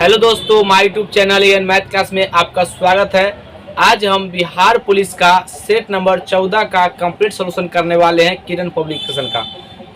Hello दोस्तों, my YouTube channel N math class में आपका स्वागत है। आज हम बिहार पुलिस का सेट नंबर 14 का कंप्लीट सॉल्यूशन करने वाले हैं किरण पब्लिकेशन का।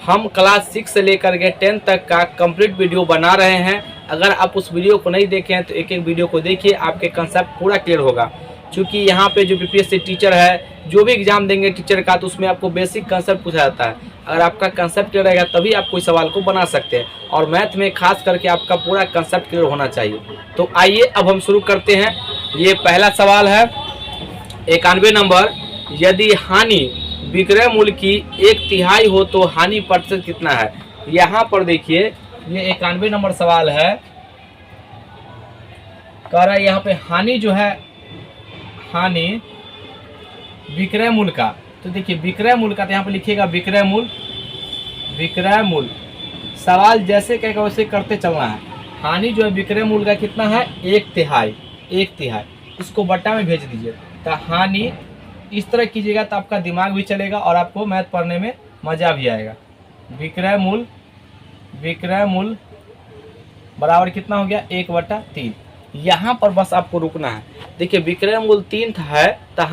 हम क्लास 6 से लेकर के 10 तक का कंप्लीट वीडियो बना रहे हैं। अगर आप उस वीडियो को नहीं देखे हैं तो एक एक वीडियो को देखिए, आपके कंसेप्ट पूरा क्लियर होगा। क्योंकि यहाँ पे जो बीपीएससी टीचर है, जो भी एग्जाम देंगे टीचर का, तो उसमें आपको बेसिक कंसेप्ट पूछा जाता है। अगर आपका कंसेप्ट क्लियर रहेगा तभी आप कोई सवाल को बना सकते हैं, और मैथ में खास करके आपका पूरा कंसेप्ट क्लियर होना चाहिए। तो आइए अब हम शुरू करते हैं। ये पहला सवाल है 91 नंबर। यदि हानि विक्रय मूल्य की 1/3 हो तो हानि प्रतिशत कितना है। यहाँ पर देखिए, ये 91 नंबर सवाल है। कह रहा है यहाँ पे हानि जो है, हानि विक्रय मूल्य का। तो देखिए विक्रय मूल्य का, तो यहाँ पे लिखिएगा विक्रय मूल्य। विक्रय मूल्य सवाल जैसे कहेगा वैसे करते चलना है। हानि जो है विक्रय मूल्य का कितना है, 1/3। 1/3 इसको बट्टा में भेज दीजिए। तो हानि इस तरह कीजिएगा तो आपका दिमाग भी चलेगा और आपको मैथ पढ़ने में मज़ा भी आएगा। विक्रय मूल्य, विक्रय मूल्य बराबर कितना हो गया, 1/3। यहाँ पर बस आपको रुकना है। देखिए विक्रय मूल्य 3 है, तो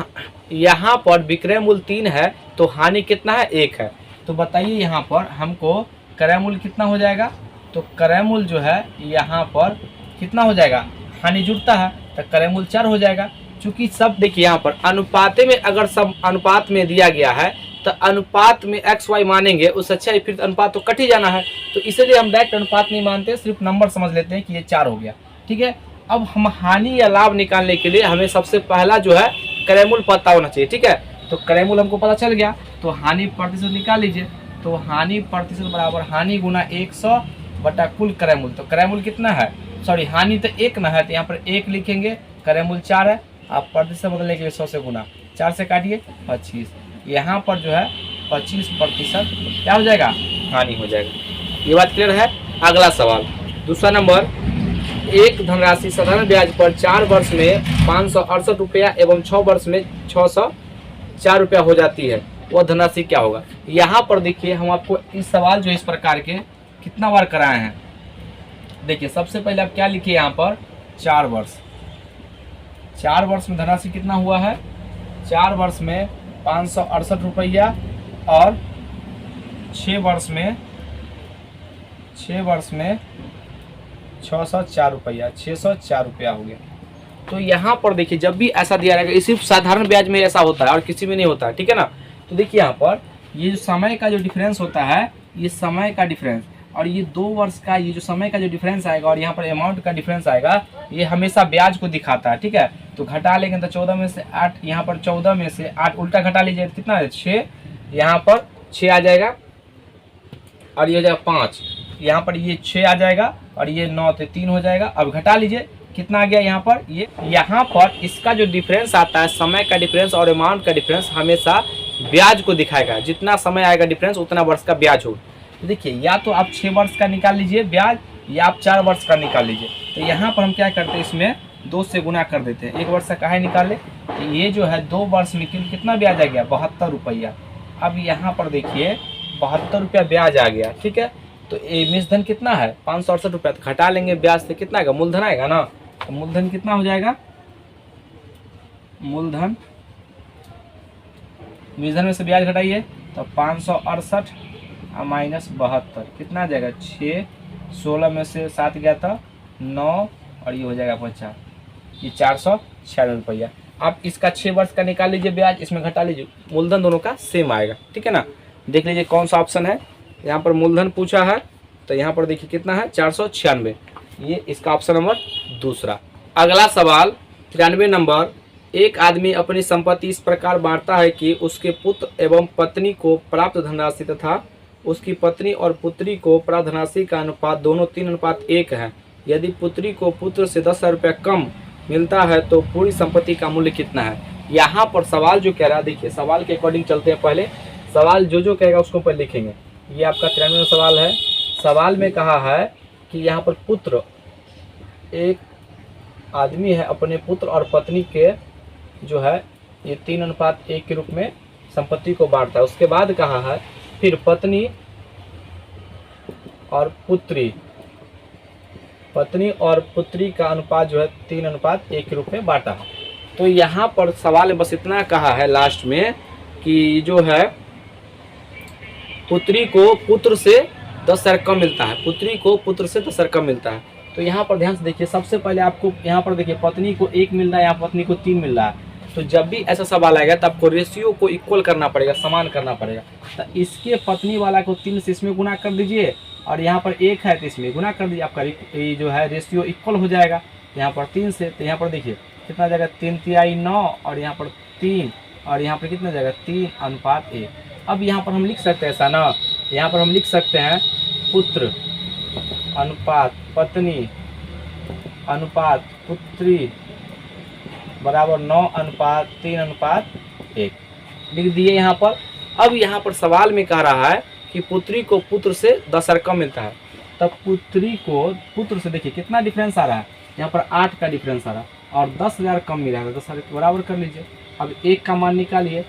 यहाँ पर विक्रय मूल्य 3 है तो हानि कितना है, 1 है। तो बताइए यहाँ पर हमको क्रय मूल्य कितना हो जाएगा। तो क्रय मूल्य जो है यहाँ पर कितना हो जाएगा, हानि जुड़ता है तो क्रय मूल्य 4 हो जाएगा। चूँकि सब देखिए यहाँ पर अनुपाते में, अगर सब अनुपात में दिया गया है तो अनुपात में एक्स वाई मानेंगे, उससे अच्छा फिर अनुपात तो कट ही जाना है। तो इसलिए हम डायरेक्ट अनुपात नहीं मानते, सिर्फ नंबर समझ लेते हैं कि ये 4 हो गया। ठीक है, अब हम हानि या लाभ निकालने के लिए हमें सबसे पहला जो है क्रय मूल्य पता होना चाहिए। ठीक है, तो क्रय मूल्य हमको पता चल गया, तो हानि प्रतिशत निकाल लीजिए। तो हानि प्रतिशत बराबर हानि गुना 100 बटा कुल क्रय मूल्य। तो क्रय मूल्य कितना है, सॉरी हानि तो 1 ना है, तो यहाँ पर 1 लिखेंगे, क्रय मूल्य 4 है। आप प्रतिशत बदलने के लिए 100 से गुना 4 से काटिए 25। यहाँ पर जो है 25% क्या हो जाएगा, हानि हो जाएगा। ये बात क्लियर है। अगला सवाल दूसरा नंबर। एक धनराशि साधारण ब्याज पर 4 वर्ष में 568 रुपया एवं 6 वर्ष में 604 रुपया हो जाती है, वह धनराशि क्या होगा। यहाँ पर देखिए हम आपको इस सवाल जो इस प्रकार के कितना बार कराए हैं। देखिए सबसे पहले आप क्या लिखिए यहाँ पर, 4 वर्ष। 4 वर्ष में धनराशि कितना हुआ है, 4 वर्ष में 568 रुपया और 6 वर्ष में 604 रुपया, 604 रुपया हो गया। तो यहाँ पर देखिए जब भी ऐसा दिया रहेगा, सिर्फ साधारण ब्याज में ऐसा होता है और किसी में नहीं होता है। ठीक है ना। तो देखिए यहाँ पर ये जो समय का जो डिफरेंस होता है, ये समय का डिफरेंस, और ये 2 वर्ष का ये जो समय का जो डिफरेंस आएगा और यहाँ पर अमाउंट का डिफरेंस आएगा, ये हमेशा ब्याज को दिखाता है। ठीक है, तो घटा लेंगे तो 14 में से 8, यहाँ पर 14 में से 8 उल्टा घटा लीजिए, कितना है 6, यहाँ पर 6 आ जाएगा और ये हो जाएगा 5, यहाँ पर ये 6 आ जाएगा और ये 9 तो 3 हो जाएगा। अब घटा लीजिए कितना आ गया यहाँ पर, ये यहाँ पर इसका जो डिफरेंस आता है, समय का डिफरेंस और अमाउंट का डिफरेंस हमेशा ब्याज को दिखाएगा। जितना समय आएगा डिफरेंस उतना वर्ष का ब्याज होगा। तो देखिए या तो आप 6 वर्ष का निकाल लीजिए ब्याज, या आप 4 वर्ष का निकाल लीजिए। तो यहाँ पर हम क्या करते हैं, इसमें 2 से गुना कर देते हैं। 1 वर्ष का काहे निकाले, तो ये जो है 2 वर्ष में कितना ब्याज आ गया, 72 रुपया। अब यहाँ पर देखिए 72 रुपया ब्याज आ गया। ठीक है, तो ये मूलधन कितना है, 568 रुपया। तो घटा लेंगे ब्याज से, कितना आएगा, मूलधन आएगा ना। तो मूलधन कितना हो जाएगा, मूलधन में से ब्याज घटाइए तो 568 माइनस 72 कितना आ जाएगा, 6, 16 में से 7 गया था 9 और ये हो जाएगा 50, ये 496 रुपया। आप इसका 6 वर्ष का निकाल लीजिए ब्याज, इसमें घटा लीजिए, मूलधन दोनों का सेम आएगा। ठीक है ना। देख लीजिए कौन सा ऑप्शन है। यहाँ पर मूलधन पूछा है तो यहाँ पर देखिए कितना है, 496, ये इसका ऑप्शन नंबर दूसरा। अगला सवाल 93 नंबर। एक आदमी अपनी संपत्ति इस प्रकार बांटता है कि उसके पुत्र एवं पत्नी को प्राप्त धनराशि तथा उसकी पत्नी और पुत्री को प्राप्त धनराशि का अनुपात दोनों 3:1 है। यदि पुत्री को पुत्र से 10,000 रुपया कम मिलता है तो पूरी संपत्ति का मूल्य कितना है। यहाँ पर सवाल जो कह रहा है, देखिए सवाल के अकॉर्डिंग चलते हैं। पहले सवाल जो कहेगा उसको पहले लिखेंगे। ये आपका 93वां सवाल है। सवाल में कहा है कि यहाँ पर पुत्र, एक आदमी है अपने पुत्र और पत्नी के जो है ये 3:1 के रूप में संपत्ति को बांटता है। उसके बाद कहा है फिर पत्नी और पुत्री पत्नी और पुत्री का अनुपात जो है 3:1 के रूप में बांटा। तो यहाँ पर सवाल में बस इतना कहा है लास्ट में कि जो है पुत्री को पुत्र से 10,000 कम मिलता है, पुत्री को पुत्र से 10,000 कम मिलता है। तो यहाँ पर ध्यान से देखिए, सबसे पहले आपको यहाँ पर देखिए पत्नी को 1 मिल रहा है, यहाँ पत्नी को 3 मिल रहा है। तो जब भी ऐसा सवाल आएगा तो आपको रेशियो को इक्वल करना पड़ेगा, समान करना पड़ेगा। तो इसके पत्नी वाला को 3 से इसमें गुना कर दीजिए और यहाँ पर 1 है तो इसमें गुना कर दीजिए, आपका ये जो है रेशियो इक्वल हो जाएगा। यहाँ पर 3 से, तो यहाँ पर देखिए कितना जाएगा 3×3 9 और यहाँ पर 3 और यहाँ पर कितना जाएगा 3:1। अब यहाँ पर हम लिख सकते हैं ऐसा ना, यहाँ पर हम लिख सकते हैं पुत्र अनुपात पत्नी अनुपात पुत्री बराबर 9:3:1 लिख दिए यहाँ पर। अब यहाँ पर सवाल में कह रहा है कि पुत्री को पुत्र से 10,000 कम मिलता है, तब पुत्री को पुत्र से देखिए कितना डिफरेंस आ रहा है, यहाँ पर 8 का डिफरेंस आ रहा है और 10,000 कम मिला है, 10,000 बराबर कर लीजिए। अब 1 का मान निकालिए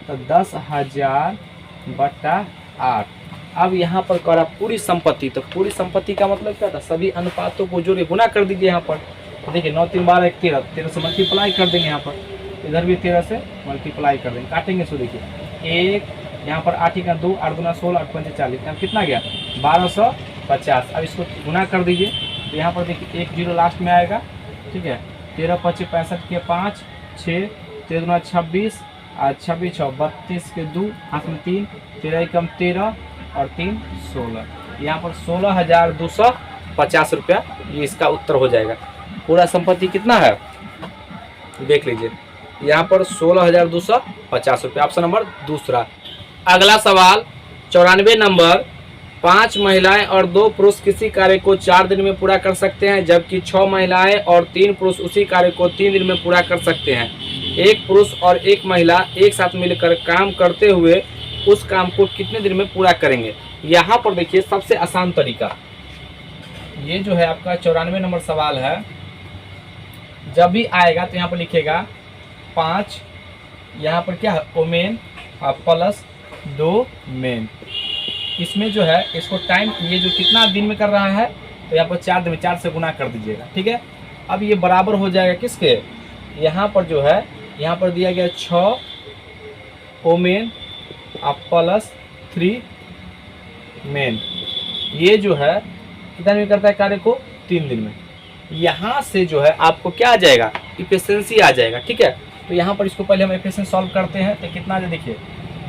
तो 10,000/8। अब यहाँ पर करा पूरी संपत्ति, तो पूरी संपत्ति का मतलब क्या था, सभी अनुपातों को जोड़ के गुना कर दीजिए। यहाँ पर तो देखिए 9 3 12 13, 13 से मल्टीप्लाई कर देंगे, यहाँ पर इधर भी 13 से मल्टीप्लाई कर देंगे, काटेंगे। सो देखिए 1 यहाँ पर 8 का 2, 8 दूना 16, 8 पंचे 40, यहाँ कितना गया 1250। अब इसको गुना कर दीजिए तो यहाँ पर देखिए 1 0 लास्ट में आएगा, ठीक है। 13 5 65 के 5 6, 13 दूना 26 और 26 6 32 के 2 हाथ में 3, 13 कम 13 और 3 16, यहाँ पर 16,250 रुपया ये इसका उत्तर हो जाएगा। पूरा संपत्ति कितना है देख लीजिए, यहाँ पर 16,250 रुपया, ऑप्शन नंबर दूसरा। अगला सवाल 94 नंबर, 5 महिलाएं और 2 पुरुष किसी कार्य को 4 दिन में पूरा कर सकते हैं, जबकि 6 महिलाएं और 3 पुरुष उसी कार्य को 3 दिन में पूरा कर सकते हैं। एक पुरुष और एक महिला एक साथ मिलकर काम करते हुए उस काम को कितने दिन में पूरा करेंगे। यहाँ पर देखिए सबसे आसान तरीका, ये जो है आपका 94 नंबर सवाल है, जब भी आएगा तो यहाँ पर लिखेगा 5, यहाँ पर क्या है ओमेन प्लस 2 मेन। इसमें जो है इसको टाइम ये जो कितना दिन में कर रहा है तो यहाँ पर 4 दिन में 4 से गुना कर दीजिएगा, ठीक है। अब ये बराबर हो जाएगा किसके, यहाँ पर जो है यहाँ पर दिया गया 6 ओमेन प्लस 3 मेन। ये जो है कितना दिन में करता है कार्य को 3 दिन में। यहाँ से जो है आपको क्या आ जाएगा, इफिशिएंसी आ जाएगा, ठीक है। तो यहाँ पर इसको पहले हम इफिशिएंसी सॉल्व करते हैं तो कितना है देखिए,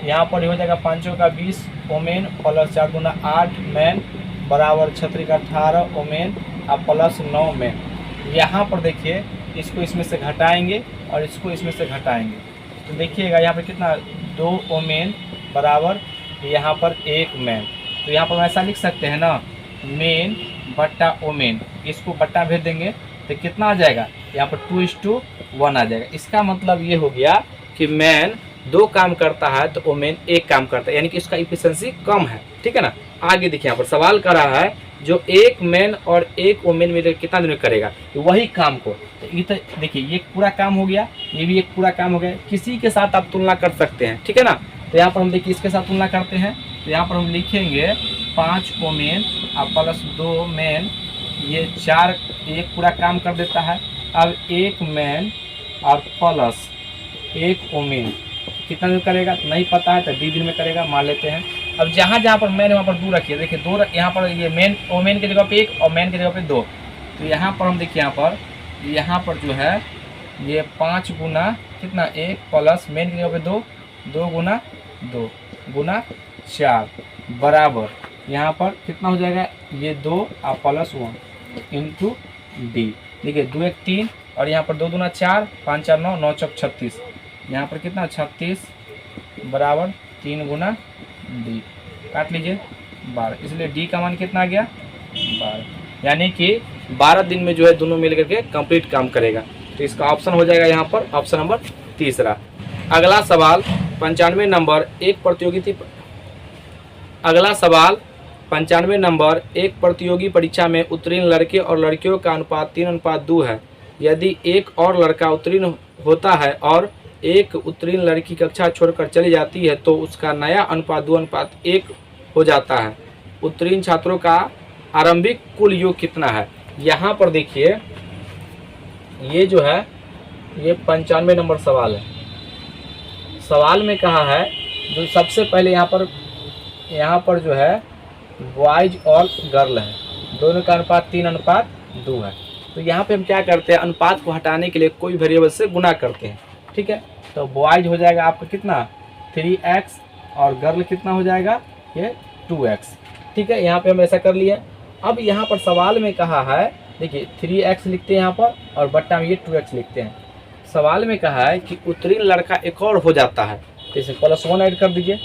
यहाँ पर हो जाएगा 5 का 20 ओमेन प्लस 4 दूना 8 मैन बराबर 36 का 18 ओमेन प्लस 9 मैन। यहाँ पर देखिए इसको इसमें से घटाएंगे और इसको इसमें से घटाएंगे तो देखिएगा यहाँ पर कितना 2 ओमेन बराबर यहाँ पर 1 मैन। तो यहाँ पर हम ऐसा लिख सकते हैं ना, मेन बट्टा ओमेन, इसको बट्टा भेज देंगे तो कितना आ जाएगा, यहाँ पर 2:1 आ जाएगा। इसका मतलब ये हो गया कि मैन 2 काम करता है तो ओमेन 1 काम करता है, यानी कि इसका इफिशिएंसी कम है, ठीक है ना। आगे देखिए यहाँ पर सवाल कर रहा है जो 1 मैन और 1 ओमेन मिलकर कितना दिन में करेगा, तो वही काम को, तो ये तो देखिए ये पूरा काम हो गया, ये भी एक पूरा काम हो गया। किसी के साथ आप तुलना कर सकते हैं, ठीक है ना। तो यहाँ पर हम देखिए इसके साथ तुलना करते हैं तो यहाँ पर हम लिखेंगे 5 ओमेन प्लस 2 मैन, ये 4 एक पूरा काम कर देता है। अब 1 मैन और प्लस 1 ओमेन कितना दिन करेगा नहीं पता है तो 20 दिन में करेगा, मान लेते हैं। अब जहाँ जहाँ पर मैन वहाँ पर 2 रखिए, देखिए 2 यहाँ पर ये मैन ओमेन की जगह पे 1 और मैन की जगह पे 2। तो यहाँ पर हम देखिए यहाँ पर जो है ये 5 गुना कितना 1 प्लस मैन की जगह पे 2, 2 गुना 2 गुना 4 बराबर यहाँ पर कितना हो जाएगा, ये 2 और प्लस 1 इंटू डी। देखिए 2 1 3 और यहाँ पर 2 दूना 4, 5 4 9, 9 चौक 36, यहाँ पर कितना 36 बराबर 3 गुना डी, काट लीजिए 12, इसलिए डी का मान कितना आ गया 12, यानी कि 12 दिन में जो है दोनों मिल करके कंप्लीट काम करेगा। तो इसका ऑप्शन हो जाएगा यहाँ पर ऑप्शन नंबर तीसरा। अगला सवाल 95 नंबर, एक प्रतियोगी परीक्षा में उत्तीर्ण लड़के और लड़कियों का अनुपात 3:2 है। यदि एक और लड़का उत्तीर्ण होता है और एक उत्तीर्ण लड़की कक्षा छोड़कर चली जाती है तो उसका नया अनुपात 2:1 हो जाता है। उत्तीर्ण छात्रों का आरंभिक कुल योग कितना है। यहाँ पर देखिए ये जो है ये 95 नंबर सवाल है। सवाल में कहा है जो सबसे पहले यहाँ पर जो है बॉयज और गर्ल है, दोनों का अनुपात 3:2 है। तो यहाँ पे हम क्या करते हैं, अनुपात को हटाने के लिए कोई वेरिएबल से गुना करते हैं, ठीक है। तो बॉयज हो जाएगा आपका कितना 3x और गर्ल कितना हो जाएगा ये 2x, ठीक है। यहाँ पे हम ऐसा कर लिए। अब यहाँ पर सवाल में कहा है देखिए 3x लिखते हैं यहाँ पर और बट्टा में ये 2x लिखते हैं। सवाल में कहा है कि उत्तीर्ण लड़का एक और हो जाता है, तो इसे +1 ऐड कर दीजिए।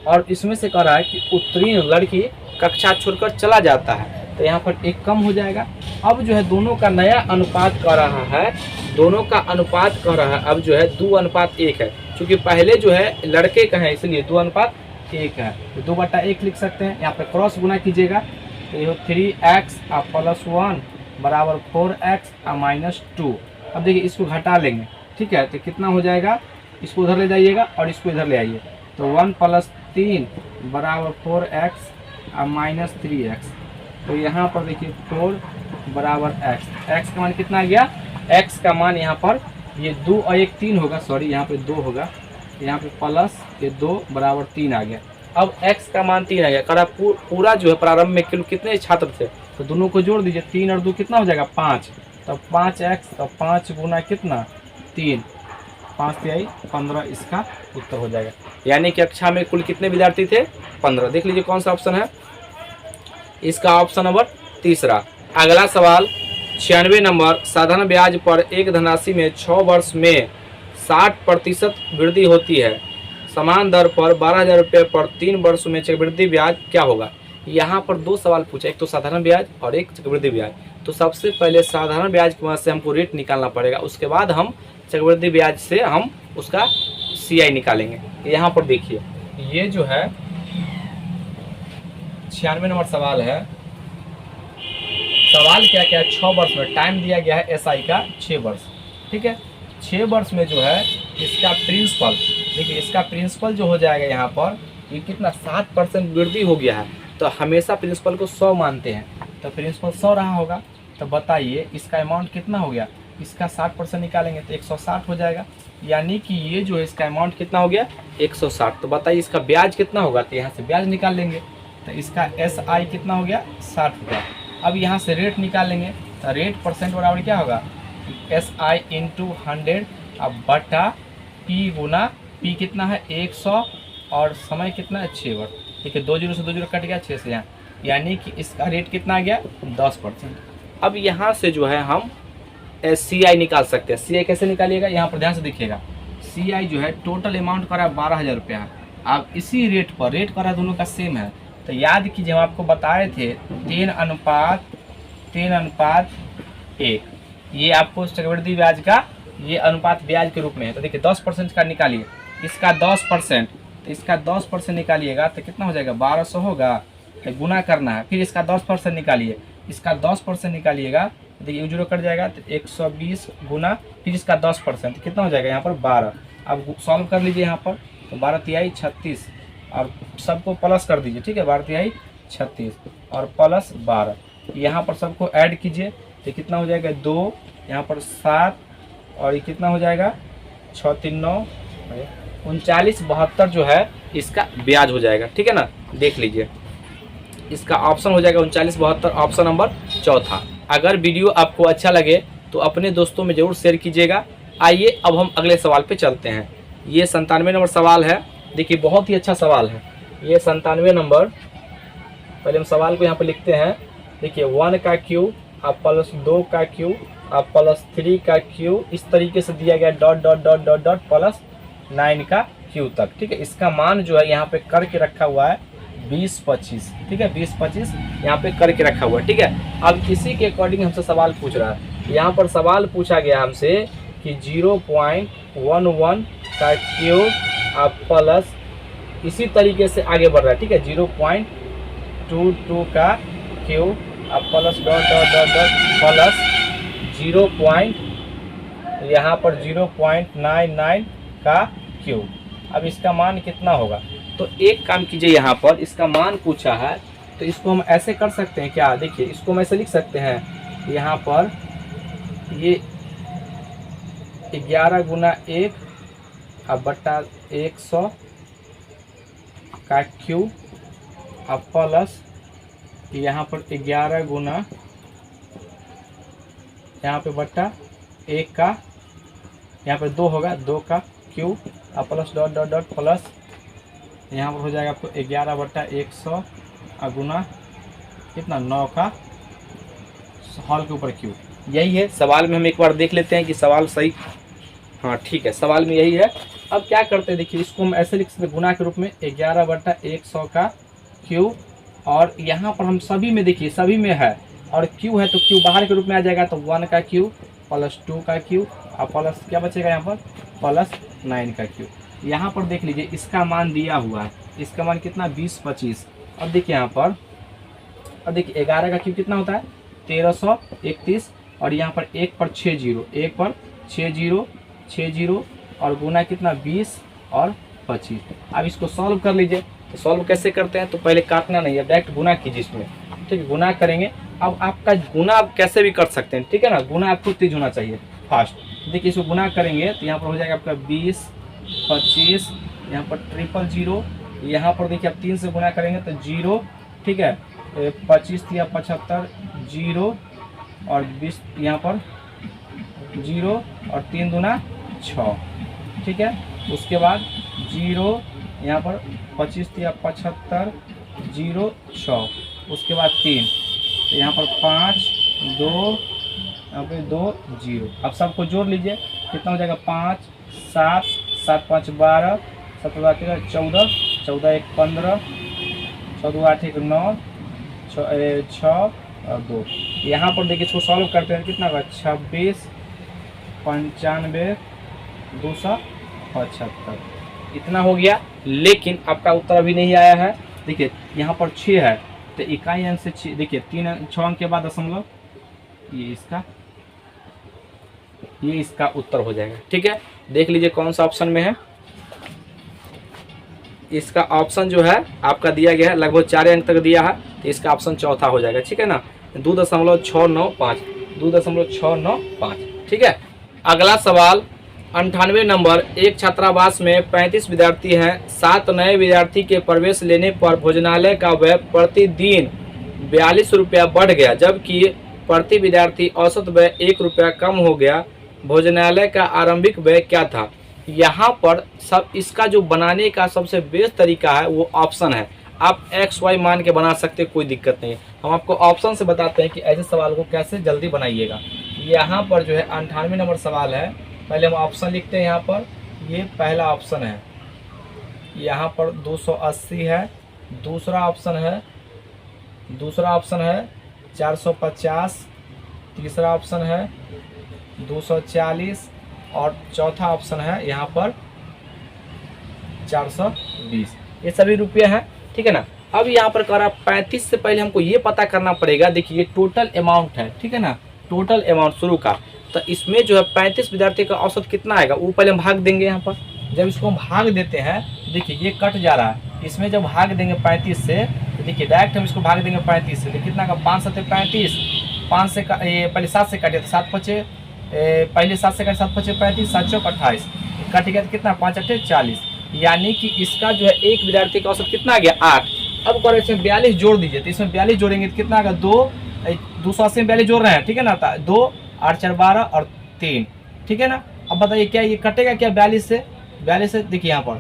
और इसमें से कह रहा है कि उत्तीर्ण लड़की कक्षा छोड़कर चला जाता है, तो यहाँ पर एक कम हो जाएगा। अब जो है दोनों का नया अनुपात कह रहा है, दोनों का अनुपात कह रहा है अब जो है 2:1 है, क्योंकि पहले जो है लड़के का है इसलिए 2:1 है, तो 2/1 लिख सकते हैं। यहाँ पे क्रॉस गुना कीजिएगा तो ये 3x +1 बराबर 4x -2। अब देखिए इसको घटा लेंगे, ठीक है, तो कितना हो जाएगा, इसको उधर ले जाइएगा और इसको इधर ले आइए, तो 1 + 3 बराबर 4x -3x। तो यहाँ पर देखिए 4 बराबर x, x का मान कितना आ गया, x का मान यहाँ पर ये 2 और 1 3 होगा, सॉरी यहाँ पे 2 होगा, यहाँ पे प्लस ये 2 बराबर 3 आ गया। अब x का मान 3 आ गया। करा पूरा जो है प्रारंभ में कितने छात्र थे, तो दोनों को जोड़ दीजिए, 3 और 2 कितना हो जाएगा 5, तो 5x, तो 5 गुना कितना 3, 5 तिहाई 15 इसका उत्तर हो जाएगा। यानी कि कक्षा में कुल कितने विद्यार्थी थे 15। देख लीजिए कौन सा ऑप्शन है, इसका ऑप्शन नंबर तीसरा। अगला सवाल 96 नंबर, साधारण ब्याज पर एक धनराशि में 6 वर्ष में 60% वृद्धि होती है, समान दर पर 12,000 रुपये पर 3 वर्ष में चक्रवृद्धि ब्याज क्या होगा। यहाँ पर दो सवाल पूछा, एक तो साधारण ब्याज और एक चक्रवृद्धि ब्याज। तो सबसे पहले साधारण ब्याज की मदद से हमको रेट निकालना पड़ेगा, उसके बाद हम चक्रवृद्धि ब्याज से हम उसका CI निकालेंगे। यहाँ पर देखिए ये जो है 96 नंबर सवाल है। सवाल क्या क्या 6 वर्ष में टाइम दिया गया है SI का 6 वर्ष, ठीक है। 6 वर्ष में जो है इसका प्रिंसिपल, देखिए इसका प्रिंसिपल जो हो जाएगा यहाँ पर ये कितना 60% वृद्धि हो गया है, तो हमेशा प्रिंसिपल को 100 मानते हैं, तो प्रिंसिपल 100 रहा होगा। तो बताइए इसका अमाउंट कितना हो गया, इसका 60% निकालेंगे तो 160 हो जाएगा, यानी कि ये जो है इसका अमाउंट कितना हो गया 160। तो बताइए इसका ब्याज कितना होगा, तो यहाँ से ब्याज निकाल लेंगे, तो इसका SI कितना हो गया 60 होगा। अब यहाँ से रेट निकालेंगे, तो रेट परसेंट बराबर क्या होगा SI × 100 अब बटा P गुना P कितना है 100 और समय कितना है 6 वर्ष, ठीक है। 2 0 से 2 0 कट गया 6 से यहाँ, यानी कि इसका रेट कितना आ गया 10%। अब यहाँ से जो है हम CI निकाल सकते हैं। CI कैसे निकालिएगा, यहाँ पर ध्यान से देखिएगा। CI जो है टोटल अमाउंट करा 12,000 रुपया है। अब इसी रेट पर रेट करा दोनों का सेम है, तो याद कीजिए हम आपको बताए थे 3:1, ये आपको चक्रवृद्धि ब्याज का ये अनुपात ब्याज के रूप में है। तो देखिए 10% का निकालिए, इसका 10%, तो इसका 10% निकालिएगा तो कितना हो जाएगा 1200 होगा, तो गुना करना है, फिर इसका 10% निकालिए, इसका 10% निकालिएगा, देखिए 0 कट जाएगा, तो 120 गुना फिर इसका 10% कितना हो जाएगा यहाँ पर 12। अब सॉल्व कर लीजिए यहाँ पर, तो 12 तिहाई 36 और सबको प्लस कर दीजिए, ठीक है। 12 तिहाई 36 और प्लस 12, यहाँ पर सबको ऐड कीजिए, तो कितना हो जाएगा 2, यहाँ पर 7 और ये कितना हो जाएगा 6 3 9 39 72 जो है इसका ब्याज हो जाएगा, ठीक है ना। देख लीजिए इसका ऑप्शन हो जाएगा 39 72, ऑप्शन नंबर चौथा। अगर वीडियो आपको अच्छा लगे तो अपने दोस्तों में ज़रूर शेयर कीजिएगा। आइए अब हम अगले सवाल पे चलते हैं। ये 97 नंबर सवाल है, देखिए बहुत ही अच्छा सवाल है ये 97 नंबर। पहले हम सवाल को यहाँ पे लिखते हैं, देखिए 1 का क्यू अब +2 का क्यू अब +3 का क्यू, इस तरीके से दिया गया dot dot dot dot dot +9 का क्यू तक, ठीक है। इसका मान जो है यहाँ पे करके रखा हुआ है 20 25, ठीक है, 20 25 यहाँ पे करके रखा हुआ है, ठीक है। अब इसी के अकॉर्डिंग हमसे सवाल पूछ रहा है। यहाँ पर सवाल पूछा गया हमसे कि 0.11 का क्यूब अब प्लस, इसी तरीके से आगे बढ़ रहा है, ठीक है। 0.22 का क्यूब अब plus dot dot dot dot plus 0. यहाँ पर 0.99 का क्यूब। अब इसका मान कितना होगा, तो एक काम कीजिए, यहाँ पर इसका मान पूछा है तो इसको हम ऐसे कर सकते हैं क्या, देखिए इसको हम ऐसे लिख सकते हैं यहाँ पर ये 11 गुना 1 अब बट्टा 100 का क्यूब अब प्लस यहाँ पर 11 गुना यहाँ पे बट्टा 1 का यहाँ पे 2 होगा 2 का क्यूब अब plus dot dot dot plus यहाँ पर हो जाएगा आपको 11 बट्टा 100 गुना कितना 9 का हॉल के ऊपर क्यूब। यही है सवाल में, हम एक बार देख लेते हैं कि सवाल सही, हाँ ठीक है, सवाल में यही है। अब क्या करते हैं देखिए, इसको हम ऐसे लिख सकते हैं गुना के रूप में 11 बट्टा 100 का क्यूब, और यहाँ पर हम सभी में देखिए सभी में है और क्यू है तो क्यू बाहर के रूप में आ जाएगा, तो 1 का क्यूब प्लस 2 का क्यूब और प्लस क्या बचेगा यहाँ पर प्लस 9 का क्यूब। यहाँ पर देख लीजिए इसका मान दिया हुआ है, इसका मान कितना 20 25। अब देखिए यहाँ पर, अब देखिए 11 का क्यूब कितना होता है 1331 और यहाँ पर 1 पर 6 जीरो, 1 पर 6 जीरो 6 जीरो और गुना कितना 20 और 25। अब इसको सॉल्व कर लीजिए। तो सॉल्व कैसे करते हैं, तो पहले काटना नहीं है, डायरेक्ट गुना कीजिए इसमें, ठीक है, गुना करेंगे। अब आपका गुना आप कैसे भी कर सकते हैं, ठीक है ना, गुना आपको तेज होना चाहिए फास्ट। देखिए इसको गुना करेंगे तो यहाँ पर हो जाएगा आपका 20 25, यहाँ पर 000, यहाँ पर देखिए आप 3 से गुना करेंगे तो 0, ठीक है, 25 या 75 0 और 20 यहाँ पर 0 और 3 दूना 6, ठीक है। उसके बाद 0 यहाँ पर 25 या 75 0 6, उसके बाद 3, तो यहाँ पर 5 2 यहाँ पे 2 0। अब सबको जोड़ लीजिए कितना हो जाएगा 5 7 7 5 12 7 2 13 14 14 1 15 14 8 1 9 6 और 2। यहाँ पर देखिए इसको सॉल्व करते हैं कितना होगा 26 95 275, इतना हो गया। लेकिन आपका उत्तर अभी नहीं आया है। देखिए यहाँ पर 6 है तो इकाई अंक से 6, देखिए 6 अंक के बाद दशमलव, ये इसका उत्तर हो जाएगा, ठीक है। देख लीजिए कौन सा ऑप्शन में है, इसका ऑप्शन जो है आपका दिया गया है लगभग 4 अंक तक दिया है, तो इसका ऑप्शन चौथा हो जाएगा, ठीक है ना, 2.695 2.695, ठीक है। अगला सवाल 98 नंबर, एक छात्रावास में 35 विद्यार्थी हैं, 7 नए विद्यार्थी के प्रवेश लेने पर भोजनालय का व्यय प्रतिदिन 42 रुपया बढ़ गया, जबकि प्रति विद्यार्थी औसत व्यय 1 रुपया कम हो गया। भोजनालय का आरंभिक व्यय क्या था। यहाँ पर सब इसका जो बनाने का सबसे बेस्ट तरीका है वो ऑप्शन है। आप XY मान के बना सकते, कोई दिक्कत नहीं है। हम आपको ऑप्शन से बताते हैं कि ऐसे सवाल को कैसे जल्दी बनाइएगा। यहाँ पर जो है 98 नंबर सवाल है, पहले हम ऑप्शन लिखते हैं। यहाँ पर ये पहला ऑप्शन है, यहाँ पर 280 है, दूसरा ऑप्शन है 450, तीसरा ऑप्शन है 240 और चौथा ऑप्शन है यहाँ पर 420। ये सभी रुपये हैं, ठीक है ना। अब यहाँ पर करा 35 से पहले हमको ये पता करना पड़ेगा। देखिए ये टोटल अमाउंट है, ठीक है ना, टोटल अमाउंट शुरू का। तो इसमें जो है 35 विद्यार्थी का औसत कितना आएगा वो पहले हम भाग देंगे। यहाँ पर जब इसको हम भाग देते हैं, देखिए ये कट जा रहा है, इसमें जब भाग देंगे 35 से, तो देखिए डायरेक्ट हम इसको भाग देंगे 35 से, तो कितना का 5 7 35, 5 से ये पहले 7 से काटे तो 7 5 पहले 7 से काटे 7 5 35, 7 चौक 28, कट गया तो कितना 5 8 40, यानी कि इसका जो है एक विद्यार्थी का औसत कितना आ गया 8। अब करो इसमें 42 जोड़ दीजिए, तो इसमें 42 जोड़ेंगे तो कितना आएगा 280 में 42 जोड़ रहे हैं, ठीक है ना, 2 8 4 12 और 3, ठीक है ना। अब बताइए क्या ये कटेगा क्या 42 से, 42 से देखिए यहाँ पर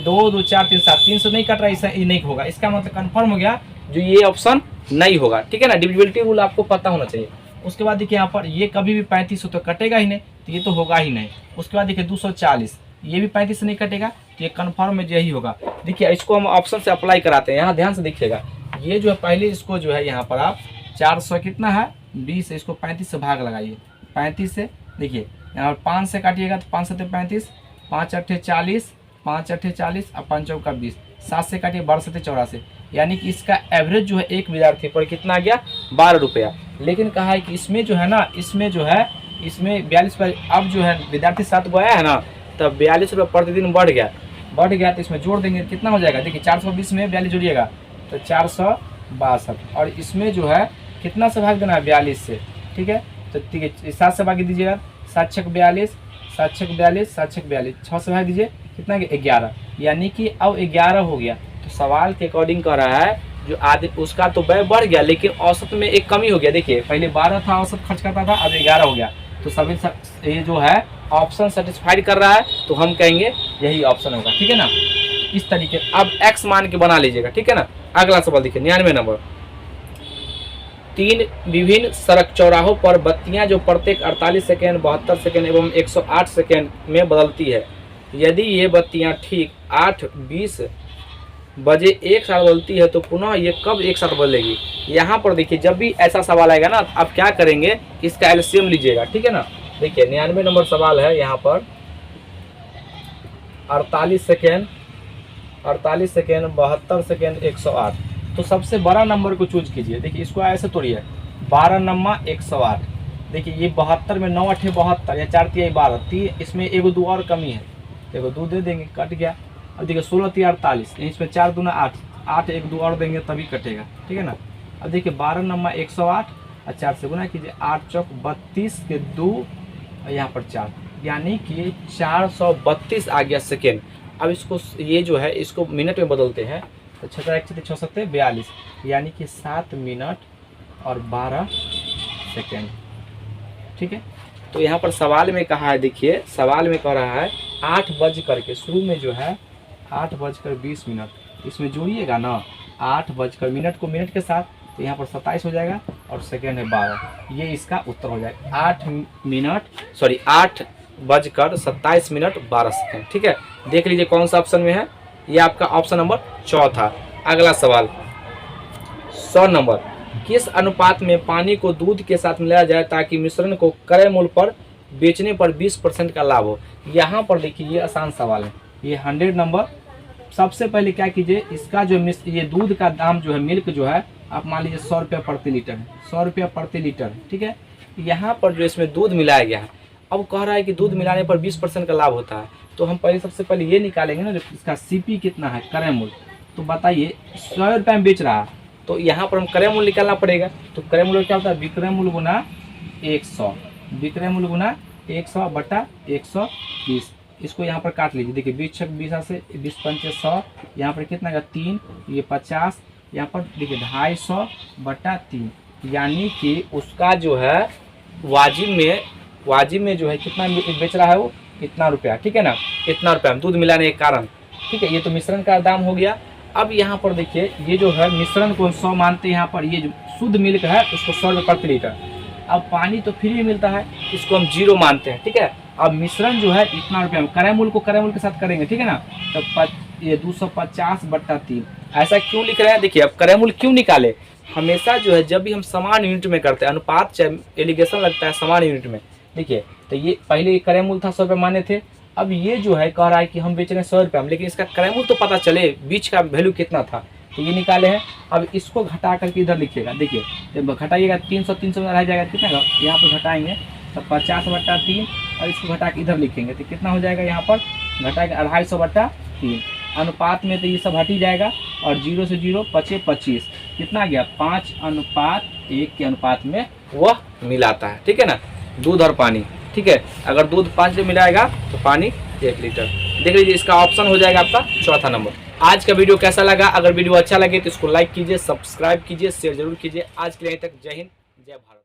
2 2 4 3 7, 3 से नहीं कट रहा है, ये नहीं होगा। इसका मतलब कंफर्म हो गया जो ये ऑप्शन नहीं होगा, ठीक है ना। डिविजिबिलिटी रूल आपको पता होना चाहिए। उसके बाद देखिए यहाँ पर ये कभी भी 35 तो कटेगा ही नहीं, तो ये तो होगा ही नहीं। उसके बाद देखिए 240, ये भी 35 से नहीं कटेगा, तो ये कन्फर्म में यही होगा। देखिए इसको हम ऑप्शन से अप्लाई कराते हैं। यहाँ ध्यान से देखिएगा, ये जो है पहले इसको जो है यहाँ पर आप 400 कितना है 20, इसको 35 से भाग लगाइए, 35 से देखिए यहाँ पर 5 से काटिएगा तो 5 7 35, 5 8 40, 5 8 40 और 5 चौका 20, 7 से काटिए 12 7 84, यानी कि इसका एवरेज जो है एक विद्यार्थी पर कितना आ गया 12 रुपया। लेकिन कहा है कि इसमें जो है ना, इसमें 42 पर अब जो है विद्यार्थी 7 को आया है ना, तब 42 रुपये प्रतिदिन बढ़ गया, तो इसमें जोड़ देंगे कितना हो जाएगा। देखिए 420 में 42 जोड़िएगा तो 462, और इसमें जो है कितना से भाग देना है 42 से, ठीक है। तो ठीक है 7 से भाग दीजिएगा, 7 छक 42, 7 छक 42, 7 छक 42, 6 से भाग दीजिए कितना 11, यानी कि अब 11 हो गया। तो सवाल के अकॉर्डिंग कह रहा है जो आदि उसका तो व्यय बढ़ गया लेकिन औसत में एक कमी हो गया। देखिए पहले 12 था औसत खर्च करता था, अब 11 हो गया। तो सभी ये जो है ऑप्शन सेटिस्फाइड कर रहा है, तो हम कहेंगे यही ऑप्शन होगा, ठीक है ना। इस तरीके अब x मान के बना लीजिएगा, ठीक है ना। अगला सवाल देखिए 99 नंबर। 3 विभिन्न सड़क चौराहों पर बत्तियां जो प्रत्येक 48 सेकेंड, 72 सेकेंड एवं 108 सेकेंड में बदलती है। यदि ये बत्तियां ठीक 8:20 बजे एक साथ बदलती है तो पुनः ये कब एक साथ बदलेगी। यहाँ पर देखिए जब भी ऐसा सवाल आएगा ना, आप क्या करेंगे, इसका एलसीएम लीजिएगा, ठीक है ना। देखिए 99 नंबर सवाल है, यहाँ पर 48 सेकेंड, 72 सेकेंड, 108। तो सबसे बड़ा नंबर को चूज कीजिए। देखिए इसको ऐसे तोड़िए, 12 नम्मा 108। देखिए ये 72 में 9 8 72 या 4 3 12, 3 इसमें 1 2 और कमी है, देखो 2 दे देंगे, कट गया। अब देखिए 16 3 48, इसमें 4 दूना 8, 8 1 2 और देंगे तभी कटेगा, ठीक है ना। अब देखिए 12 नम्मा 108 और 4 से गुना कीजिए, 8 चौक 32 के 2 और यहाँ पर 4, यानी कि 432 आ गया सेकेंड। अब इसको ये जो है इसको मिनट में बदलते हैं, तो 6 1 6 7 42, यानी कि 7 मिनट और 12 सेकेंड, ठीक है। तो यहाँ पर सवाल में कहा है, देखिए सवाल में कह रहा है 8 बज करके, शुरू में जो है 8:20, इसमें जोड़िएगा ना 8 बजकर, मिनट को मिनट के साथ, तो यहाँ पर 27 हो जाएगा और सेकेंड है 12, ये इसका उत्तर हो जाएगा। 8 बजकर 27 मिनट 12 सेकेंड, ठीक है। देख लीजिए कौन सा ऑप्शन में है, ये आपका ऑप्शन नंबर चौथा। अगला सवाल 100 नंबर। किस अनुपात में पानी को दूध के साथ मिलाया जाए ताकि मिश्रण को क्रय मूल्य पर बेचने पर 20% का लाभ हो। यहाँ पर देखिए ये आसान सवाल है, ये 100 नंबर। सबसे पहले क्या कीजिए, इसका जो ये दूध का दाम जो है, मिल्क जो है, आप मान लीजिए 100 रुपया प्रति लीटर है, 100 रुपया प्रति लीटर, ठीक है। यहाँ पर जो इसमें दूध मिलाया गया है, अब कह रहा है कि दूध मिलाने पर 20% का लाभ होता है। तो हम पहले सबसे पहले ये निकालेंगे ना, इसका सीपी कितना है, क्रय मूल्य। तो बताइए 100 रुपये में बेच रहा है, तो यहाँ पर हम क्रय मूल्य निकालना पड़ेगा। तो क्रय मूल्य क्या होता है, विक्रय मूल्य गुना 100, विक्रय मूल्य गुना 100 बटा 120। इसको यहाँ पर काट लीजिए, देखिए 20 छक 20 से 20 पंचे 100, यहाँ पर कितना का 3, ये 50, यहाँ पर देखिए 250 बटा 3, यानी कि उसका जो है वाजिब में जो है कितना बेच रहा है वो, इतना रुपया, ठीक है ना, इतना रुपया दूध मिलाने के कारण, ठीक है। ये तो मिश्रण का दाम हो गया। अब यहाँ पर देखिए ये जो है मिश्रण को 100 मानते हैं, यहाँ पर ये जो शुद्ध मिल्क है उसको 100 रुपये प्रति लीटर। अब पानी तो फ्री मिलता है, इसको हम 0 मानते हैं, ठीक है। अब मिश्रण जो है इतना रुपया, क्रय मूल्य को क्रय मूल्य के साथ करेंगे, ठीक है ना। तो ये 250 बटा 3, ऐसा क्यों लिख रहे हैं। देखिए अब क्रय मूल्य क्यों निकाले, हमेशा जो है जब भी हम समान यूनिट में करते हैं, अनुपात चाहे एलिगेशन लगता है समान यूनिट में। देखिए तो ये पहले क्रय मूल्य था 100 रुपये माने थे, अब ये जो है कह रहा है कि हम बेच रहे हैं 100 रुपये में, लेकिन इसका क्रय मूल्य तो पता चले, बीच का वैल्यू कितना था, तो ये निकाले हैं। अब इसको घटा करके इधर लिखिएगा, देखिए जब घटाइएगा 300 में रह जाएगा, कितना यहाँ पर घटाएंगे तो 50 बटा 3, और इसको घटा के इधर लिखेंगे तो कितना हो जाएगा, यहाँ पर घटाएगा 250 बटा 3। अनुपात में तो ये सब हट ही जाएगा, और 0 से 0 बचे 25, कितना गया 5:1 के अनुपात में वह मिलाता है, ठीक है ना, दूध और पानी, ठीक है। अगर दूध 5 लीटर मिलाएगा तो पानी 1 लीटर। देख लीजिए इसका ऑप्शन हो जाएगा आपका चौथा नंबर। आज का वीडियो कैसा लगा, अगर वीडियो अच्छा लगे तो इसको लाइक कीजिए, सब्सक्राइब कीजिए, शेयर जरूर कीजिए। आज के लिए तक जय हिंद, जय भारत।